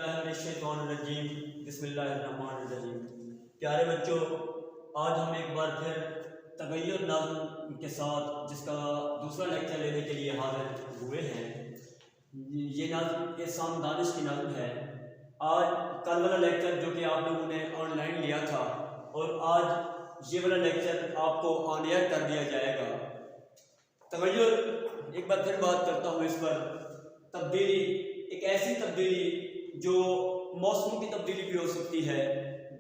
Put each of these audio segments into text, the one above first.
बिस्मिल्लाहिर्रहमानिर्रहीम बिस्मिल्लाहिर्रहमानिर्रहीम। प्यारे बच्चों, आज हम एक बार फिर तगय्युर नज़्म के साथ जिसका दूसरा लेक्चर लेने के लिए हाजिर हुए हैं। ये नज़्म एहसान दानिश की नज़्म है। आज कल वाला लेक्चर जो कि आप लोगों ने ऑनलाइन लिया था और आज ये वाला लेक्चर आपको ऑन एयर कर दिया जाएगा। तगय्युर, एक बार फिर बात करता हूँ इस पर। तब्दीली, एक ऐसी तब्दीली जो मौसम की तब्दीली भी हो सकती है,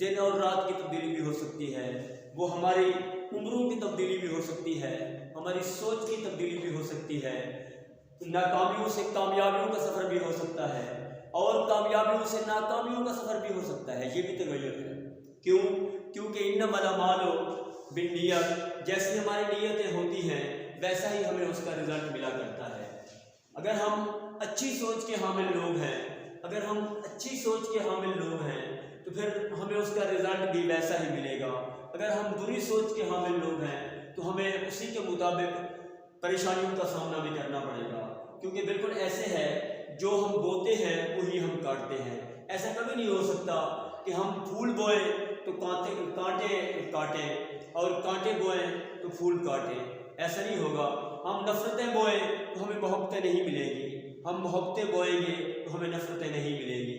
दिन और रात की तब्दीली भी हो सकती है, वो हमारी उम्रों की तब्दीली भी हो सकती है, हमारी सोच की तब्दीली भी हो सकती है, नाकामियों से कामयाबियों का सफ़र भी हो सकता है और कामयाबियों से नाकामियों का सफ़र भी हो सकता है। ये भी तगय्युर है। क्यों? क्योंकि इन्नमल अमालु बिन्नियत, जैसी हमारी नीयतें होती हैं वैसा ही हमें उसका रिजल्ट मिला करता है। अगर हम अच्छी सोच के हामिल लोग हैं, अगर हम अच्छी सोच के हामिल लोग हैं तो फिर हमें उसका रिजल्ट भी वैसा ही मिलेगा। अगर हम बुरी सोच के हामिल लोग हैं तो हमें उसी के मुताबिक परेशानियों का सामना भी करना पड़ेगा। क्योंकि बिल्कुल ऐसे है, जो हम बोते हैं वही हम काटते हैं। ऐसा कभी नहीं हो सकता कि हम फूल बोए तो कांटे काटे और कांटे बोए तो फूल काटे। ऐसा नहीं होगा। हम नफ़रतें बोए तो हमें मोहब्बतें नहीं मिलेंगी, हम मोहब्बतें बोएंगे तो हमें नफ़रतें नहीं मिलेंगी।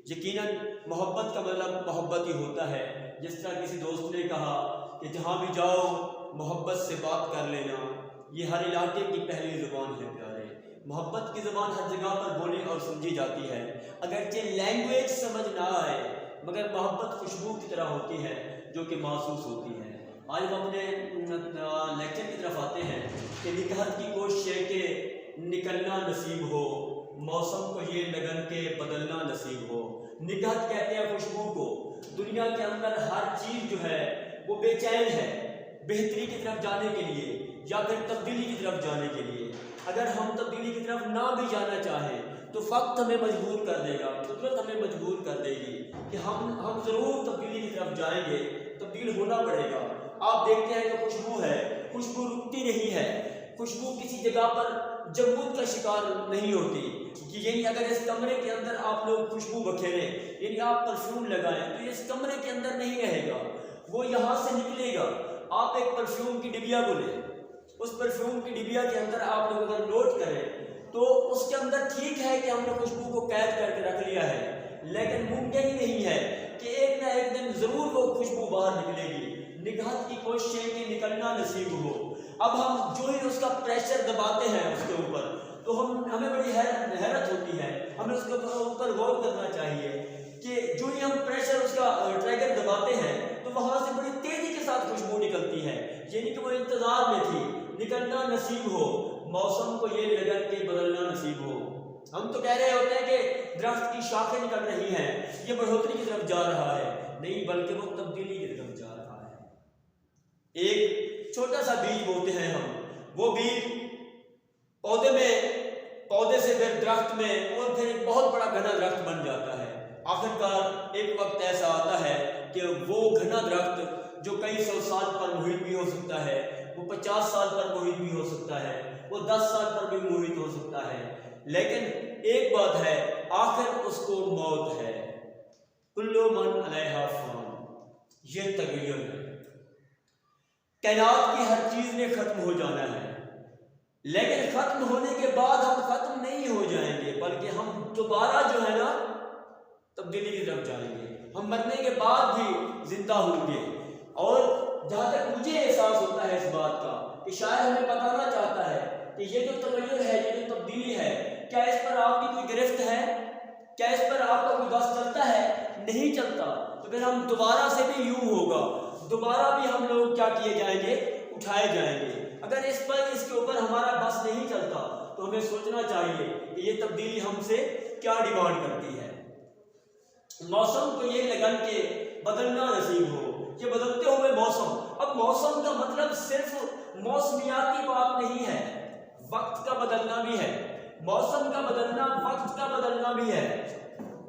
यकीनन मोहब्बत का मतलब मोहब्बत ही होता है। जिस तरह किसी दोस्त ने कहा कि जहाँ भी जाओ मोहब्बत से बात कर लेना, ये हर इलाके की पहली ज़ुबान है प्यारे। मोहब्बत की ज़ुबान हर जगह पर बोली और समझी जाती है। अगरचे लैंग्वेज समझ ना आए मगर मोहब्बत खुशबू की तरह होती है जो कि महसूस होती है। आज हम अपने लेक्चर की तरफ आते हैं कि निकहत की कोशिश है कि निकलना नसीब हो, मौसम को ये लगन के बदलना नसीब हो। निकहत कहते हैं खुशबू को। दुनिया के अंदर हर चीज़ जो है वो बेचैन है बेहतरी की तरफ जाने के लिए या फिर तब्दीली की तरफ जाने के लिए। अगर हम तब्दीली की तरफ ना भी जाना चाहें तो वक्त हमें मजबूर कर देगा, कुदरत हमें मजबूर कर देगी कि हम ज़रूर तब्दीली की तरफ जाएंगे, तब्दील होना पड़ेगा। आप देखते हैं कि खुशबू है, खुशबू रुकती नहीं है, खुशबू किसी जगह पर जमूद का शिकार नहीं होती। यानी अगर इस कमरे के अंदर आप लोग खुशबू बखेरें, यानी आप परफ्यूम लगाएं तो इस कमरे के अंदर नहीं रहेगा, वो यहाँ से निकलेगा। आप एक परफ्यूम की डिबिया को लें, उस परफ्यूम की डिबिया के अंदर आप लोग अगर नोट करें तो उसके अंदर ठीक है कि हमने खुशबू को कैद करके रख लिया है, लेकिन मुमकिन ही नहीं है कि एक ना एक दिन ज़रूर वो खुशबू बाहर निकलेगी। निकहत की कोशिश है कि निकलना नसीब हो। अब हम जो ही उसका प्रेशर दबाते हैं उसके ऊपर तो हमें बड़ी हैरत होती है। हमें उसके ऊपर गौर करना चाहिए कि जो ही हम प्रेशर उसका ट्रैगर दबाते हैं तो वहाँ से बड़ी तेज़ी के साथ खुशबू निकलती है। यानी कि वो इंतज़ार में थी। निकलना नसीब हो, मौसम को ये लगन के बदलना नसीब हो। हम तो कह रहे होते हैं कि दरख्त की शाखें निकल रही हैं, ये बढ़ोतरी की तरफ जा रहा है, नहीं बल्कि वो तब्दीली की तरफ जा रहा है। एक छोटा सा बीज बोते हैं हम, वो बीज पौधे में, पौधे से फिर दरख्त में और फिर एक बहुत बड़ा घना दरख्त बन जाता है। आखिरकार एक वक्त ऐसा आता है कि वो घना दरख्त जो कई सौ साल पर मुहित भी हो सकता है, वो 50 साल पर मुहित भी हो सकता है, वो 10 साल पर भी मुहित हो सकता है, लेकिन एक बात है, आखिर उसको मौत है। कुल्लु मन अलैहा फान, ये तगय्युर है। कायनात की हर चीज ने खत्म हो जाना है, लेकिन खत्म होने के बाद हम खत्म नहीं हो जाएंगे, बल्कि हम दोबारा जो है ना तब्दीली की तरफ जाएंगे। हम मरने के बाद भी जिंदा होंगे। और जहाँ तक मुझे एहसास होता है इस बात का कि शायद हमें बताना चाहता है कि ये जो तगय्युर है, ये जो तब्दीली है, क्या इस पर आपकी कोई गिरफ्त है? क्या इस पर आपका कोई बस चलता है? नहीं चलता। तो फिर हम दोबारा से भी यूं होगा, दोबारा भी हम लोग क्या किए जाएंगे? उठाए जाएंगे। अगर इसके ऊपर हमारा बस नहीं चलता तो हमें सोचना चाहिए कि ये तब्दीली हमसे क्या डिमांड करती है। मौसम को ये लगन के बदलना नसीब हो, ये बदलते हुए मौसम। अब मौसम का मतलब सिर्फ मौसमियाती बात नहीं है, वक्त का बदलना भी है। मौसम का बदलना वक्त का बदलना भी है।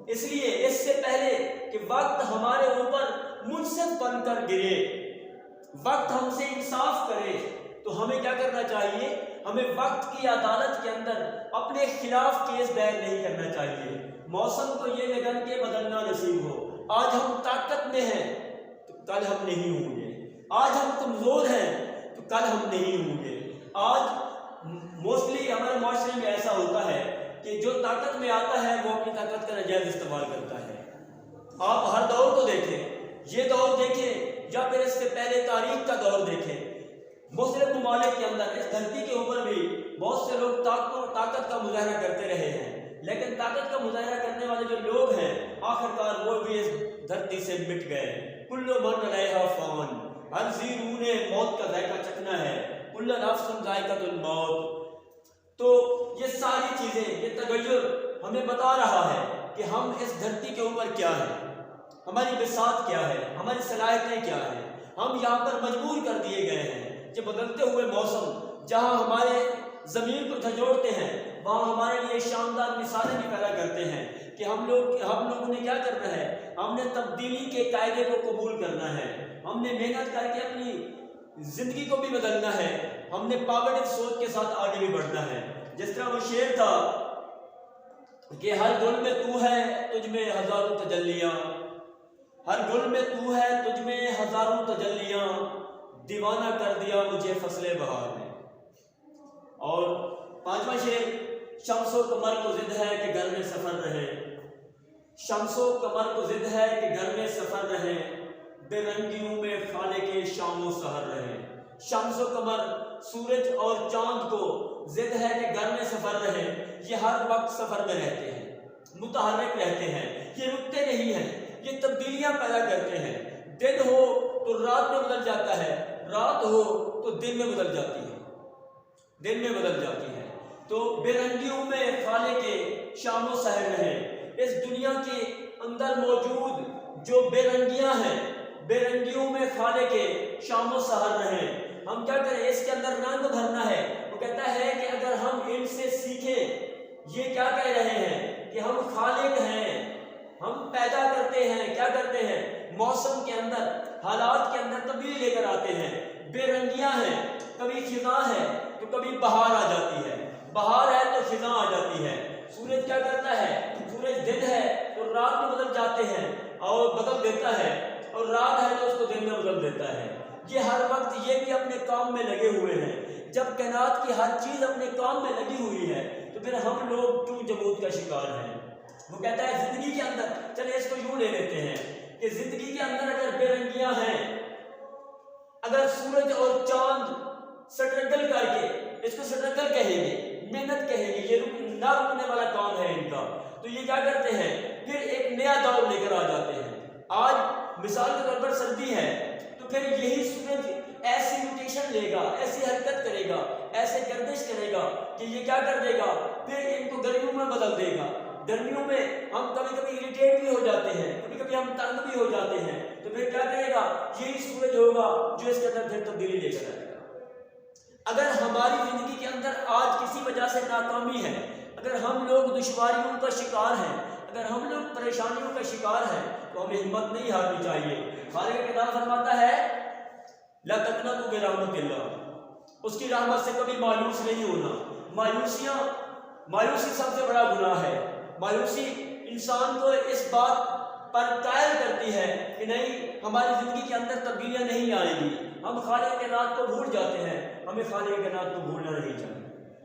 इसलिए इससे पहले कि वक्त हमारे ऊपर मुनसिफ बनकर गिरे, वक्त हमसे इंसाफ करे, तो हमें क्या करना चाहिए? हमें वक्त की अदालत के अंदर अपने खिलाफ केस दायर नहीं करना चाहिए। मौसम को ये लगन के आज हम ताकत में हैं तो कल हम नहीं होंगे, आज हम कमज़ोर हैं तो कल हम नहीं होंगे। आज मोस्टली हमारे माशरे में ऐसा होता है कि जो ताकत में आता है वो अपनी ताकत का नाजायज़ इस्तेमाल करता है। आप हर दौर को देखें, ये दौर देखें या फिर इससे पहले तारीख का दौर देखें, मुख्तलिफ ममालिक के अंदर इस धरती के ऊपर भी बहुत से लोग ताकत का मुजाहरा करते रहे हैं, लेकिन ताकत का मुजाहरा करने वाले जो लोग हैं आखिरकार वो भी इस धरती से मिट गए। कुल्लु मन अलैहा फ़ान, हर ज़ीरू ने मौत का जायका चखना है, कुल्लु नफ्सिन ज़ाइक़तुल मौत। तो ये सारी चीज़ें, ये तगय्युर हमें बता रहा है कि हम इस धरती के ऊपर क्या है, हमारी बिसात क्या है, हमारी सलाहियतें क्या है। हम यहाँ पर मजबूर कर दिए गए हैं कि बदलते हुए मौसम जहाँ हमारे ज़मीन को झंझोड़ते हैं वहाँ हमारे लिए शानदार मिसालें भी पैदा करते हैं कि हम लोगों ने क्या करना है, हमने तब्दीली के कायदे को कबूल करना है, हमने मेहनत करके अपनी ज़िंदगी को भी बदलना है, हमने पॉजिटिव सोच के साथ आगे भी बढ़ना है। जिस तरह वो शेर था कि हर गुल में तू है तुझ में हज़ारों तजल्लियाँ, हर गुल में तू है तुझ में हज़ारों तजल्लियाँ, दीवाना कर दिया मुझे फसले बहार ने। और पांचवा शेर, शम्सो कमर को जिद है कि घर में सफ़र रहे, शम्सो कमर को जिद है कि घर में सफ़र रहे, बेरंगियों में खाले के शामो सहर रहे। शम्सो कमर, सूरज और चांद को जिद है कि घर में सफ़र रहे, ये हर वक्त सफ़र में रहते हैं, मुतहर्रिक रहते हैं, ये रुकते नहीं हैं, ये तब्दीलियां पैदा करते हैं। दिन हो तो रात में बदल जाता है, रात हो तो दिन में बदल जाती है, दिन में बदल जाती है। तो बेरंगियों में खाले के शामो सहर रहे। इस दुनिया के अंदर मौजूद जो बेरंगियां हैं, बेरंगियों में खाले के शामो सहर रहे। हम क्या करें, इसके अंदर रंग भरना है। वो कहता है कि अगर हम इनसे सीखें, ये क्या कह रहे हैं कि हम खालिक हैं, हम पैदा करते हैं, क्या करते हैं, मौसम के अंदर, हालात के अंदर तब्दीली लेकर आते हैं। बेरंगियां हैं, कभी खिज़ा है तो कभी बहार आ जाती है, बहार है तो खिज़ा आ जाती है। सूरज क्या करता है, सूरज दिन है तो रात में बदल जाते हैं और बदल देता है, और रात है तो उसको दिन में बदल देता है। ये हर वक्त ये भी अपने काम में लगे हुए हैं। जब कायनात की हर चीज़ अपने काम में लगी हुई है तो फिर हम लोग क्यों जमूद का शिकार हैं। वो कहता है जिंदगी के अंदर, चलिए इसको यूं ले लेते हैं कि जिंदगी के अंदर अगर बेरंगियां हैं, अगर सूरज और चांद स्ट्रगल करके, इसको स्ट्रगल कहेंगे, मेहनत कहेंगे, ये ना रुकने वाला काम है इनका, तो ये क्या करते हैं, फिर एक नया दौर लेकर आ जाते हैं। आज मिसाल के तौर पर सर्दी है तो फिर यही सूरज ऐसी रोटेशन लेगा, ऐसी हरकत करेगा, ऐसे गर्दिश करेगा कि ये क्या कर देगा, फिर इनको गर्मियों में बदल देगा। गर्मियों में हम कभी कभी इरिटेट भी हो जाते हैं, कभी कभी हम तंग भी हो जाते हैं, तो फिर क्या करेगा, यही सूरज होगा जो इसके अंदर फिर तब्दीली लेकर आएगा। अगर हमारी जिंदगी के अंदर आज किसी वजह से नाकामी है, अगर हम लोग दुश्वारियों का शिकार हैं, अगर हम लोग परेशानियों का शिकार हैं, तो हमें हिम्मत नहीं हारनी चाहिए। खालिक किताब फरमाता है ला तक़नतू मिन रहमतिल्लाह, उसकी रहमत से कभी मायूस नहीं होना। मायूसी सबसे बड़ा गुनाह है। मायूसी इंसान को इस बात पर कायल करती है कि नहीं, हमारी ज़िंदगी के अंदर तब्दीलियाँ नहीं आएगी, हम खालिक के नात को भूल जाते हैं। हमें खालिक के नात को भूलना नहीं चाहिए।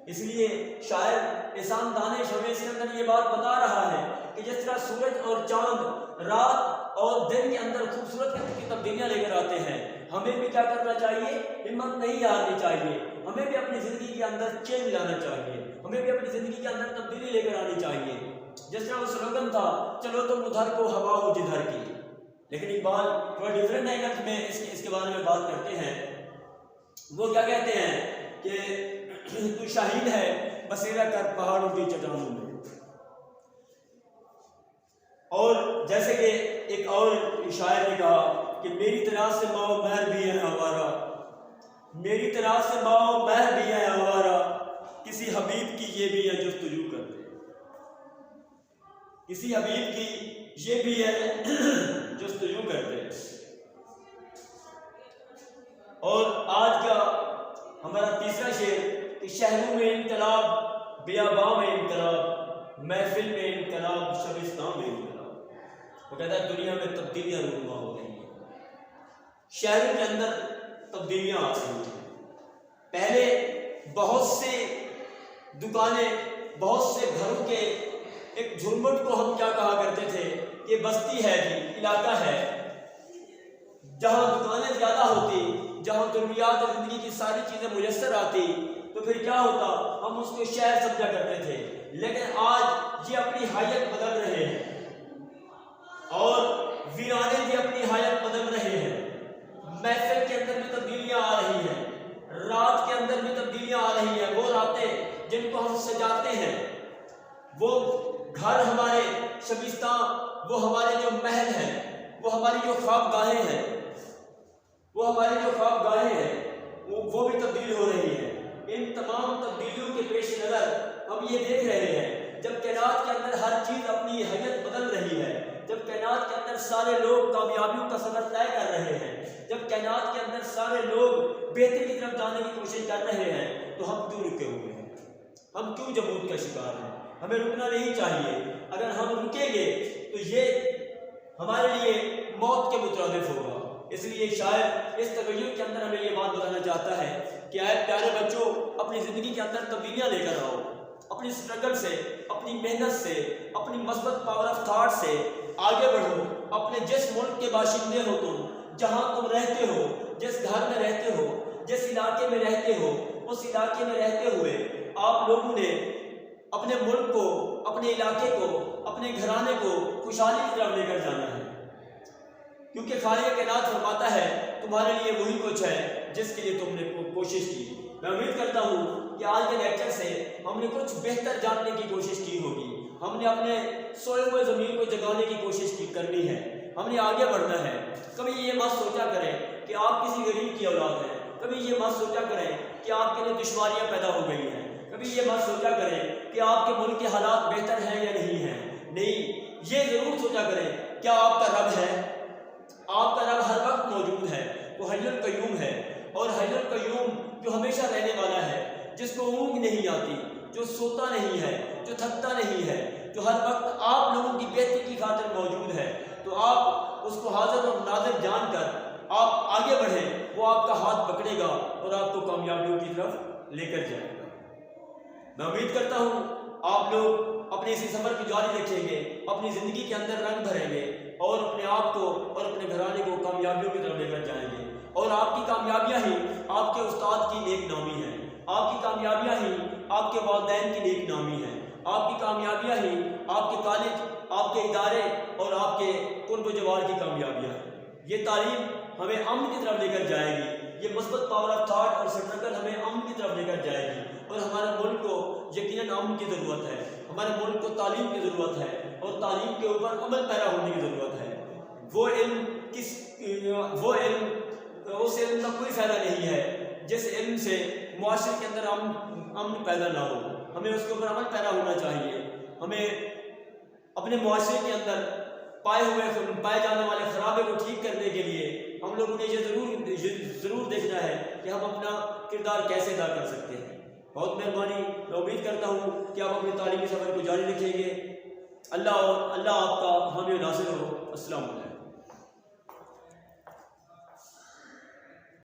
इसलिए शायर एहसान दानिश हमें इसके अंदर ये बात बता रहा है कि जिस तरह सूरज और चांद रात और दिन के अंदर खूबसूरत किस्म की तब्दीलियाँ लेकर आते हैं, हमें भी क्या करना चाहिए, हिम्मत नहीं हारनी चाहिए। हमें भी अपनी ज़िंदगी के अंदर चेंज लाना चाहिए, हमें भी अपनी ज़िंदगी के अंदर तब्दीली लेकर आनी चाहिए। जिस तरह वो स्लोगन था, चलो तुम उधर को हवा हो जिधर की, लेकिन इकबाल थोड़ा डिफरेंट एंगल में इसके बारे में बात करते हैं। वो क्या कहते हैं कि तू शाहीन है बसेरा कर पहाड़ों की चट्टानों में। और जैसे कि एक और शायर ने कहा कि मेरी तरह से माओ महर भी है आवारा, मेरी तरह से माओ महर भी है आवारा, किसी हबीब की ये भी है जुस्तजू करते, किसी हबीब की ये भी है जुस्तजू करते। और आज का हमारा तीसरा शेर कि शहरों में इनकलाब, बियाबां में इनकलाब, महफिल में इनकलाब, शबिस्तान में इनकलाब। वो कहता है दुनिया में तब्दीलियां रूनुमा हो रही हैं, शहरों के अंदर तब्दीलियां आ रही हैं। पहले बहुत से दुकानें, बहुत से घरों के एक झुरमुट को हम क्या कहा करते थे, ये बस्ती है जी, इलाका है, जहाँ दुकानें ज़्यादा होती, जहाँ ज़रूरियात ज़िंदगी की सारी चीज़ें मुयस्सर आती, तो फिर क्या होता, हम उसको शहर समझा करते थे। लेकिन आज ये अपनी हालत बदल रहे हैं और वीराने भी अपनी हालत बदल रहे हैं। महफिल के अंदर भी तब्दीलियाँ आ रही हैं, रात के अंदर भी तब्दीलियाँ आ रही हैं। वो रातें जिनको हम सजाते हैं, वो घर हमारे शबिस्तान, वो हमारे जो महल हैं, वो हमारी जो ख्वाबगाहें हैं, वो हमारी जो ख्वाबगाहें हैं, वो भी तब्दील हो रही है। इन तमाम तब्दीलियों के पेश नज़र हम ये देख रहे हैं, जब कायनात के अंदर हर चीज़ अपनी हैयत बदल रही है, जब कायनात के अंदर सारे लोग कामयाबियों का सफ़र तय कर रहे हैं, जब कायनात के अंदर सारे लोग बेहतरी की तरफ जाने की कोशिश कर रहे हैं, तो हम क्यों रुके हुए हैं? हम क्यों जमूद का शिकार हैं? हमें रुकना नहीं चाहिए। अगर हम रुकेंगे तो ये हमारे लिए मौत के मुतरादिफ होगा। इसलिए शायद इस तगय्युर के अंदर हमें ये बात बताना चाहता है कि आए प्यारे बच्चों, अपनी ज़िंदगी के अंदर तब्दीलियाँ लेकर आओ, अपनी स्ट्रगल से, अपनी मेहनत से, अपनी मस्बत पावर ऑफ थाट से आगे बढ़ो। अपने जिस मुल्क के बाशिंदे हो तुम, जहाँ तुम रहते हो, जिस घर में रहते हो, जिस इलाके में रहते हो, उस इलाके में रहते हुए आप लोगों ने अपने मुल्क को, अपने इलाके को, अपने घराने को खुशहाली की तरफ लेकर जाना है, क्योंकि खालिक कायनात फरमाता है तुम्हारे लिए वही कुछ है जिसके लिए तुमने कोशिश की। मैं उम्मीद करता हूँ कि आज के लेक्चर से हमने कुछ बेहतर जानने की कोशिश की होगी। हमने अपने सोए हुए ज़मीन को जगाने की कोशिश करनी है, हमने आगे बढ़ना है। कभी ये मत सोचा करें कि आप किसी गरीब की औलाद हैं, कभी ये मत सोचा करें कि आपके लिए दुश्वारियाँ पैदा हो गई हैं, कभी ये मत सोचा करें कि आपके मुल्क के हालात बेहतर हैं या नहीं हैं। नहीं, ये ज़रूर सोचा करें क्या आपका रब है, आपका रब हर वक्त मौजूद है, वो हय्युल क़य्यूम है। और हय्युल क़य्यूम जो हमेशा रहने वाला है, जिसको ऊँघ नहीं आती, जो सोता नहीं है, जो थकता नहीं है, जो हर वक्त आप लोगों की बेहतरी की खातिर मौजूद है, तो आप उसको हाजिर और नाज़िर जानकर आप आगे बढ़ें। वो आपका हाथ पकड़ेगा और आपको कामयाबियों की तरफ लेकर जाएगा। मैं उम्मीद करता हूँ आप लोग अपने इसी सफ़र को जारी रखेंगे, अपनी ज़िंदगी के अंदर रंग भरेंगे और अपने आप को और अपने घराने को कामयाबियों की तरफ लेकर जाएंगे। और आपकी कामयाबियाँ ही आपके उस्ताद की नेक नामी है, आपकी कामयाबियाँ ही आपके वालिदैन की नेक नामी है, आपकी कामयाबियाँ ही आपके कॉलेज, आपके इदारे और आपके कुर्ब जवार की कामयाबियाँ हैं। ये तालीम हमें अमन की तरफ लेकर जाएगी, ये मस्बत पावर ऑफ थाट और स्ट्रगल हमें अमन की तरफ लेकर जाएगी। और हमारे मुल्क को यकीनन अमन की ज़रूरत है, हमारे मुल्क को तालीम की ज़रूरत है और तालीम के ऊपर अमल पैदा होने की ज़रूरत है। वो इल्म उस इल्म का कोई फ़ायदा नहीं है जिस इल्म से मुआशरे के अंदर अमन पैदा ना हो। हमें उसके ऊपर अमल पैदा होना चाहिए। हमें अपने मुआशरे के अंदर पाए जाने वाले खराबे को ठीक करने के लिए हम लोगों ने ये ज़रूर देखना है कि हम अपना किरदार कैसे अदा कर सकते हैं। बहुत मेहरबानी। मैं उम्मीद करता हूँ कि आप अपने तालीमी सफ़र को जारी रखेंगे। अल्लाह आपका हामी नासिर हो। अस्सलाम वालेकुम।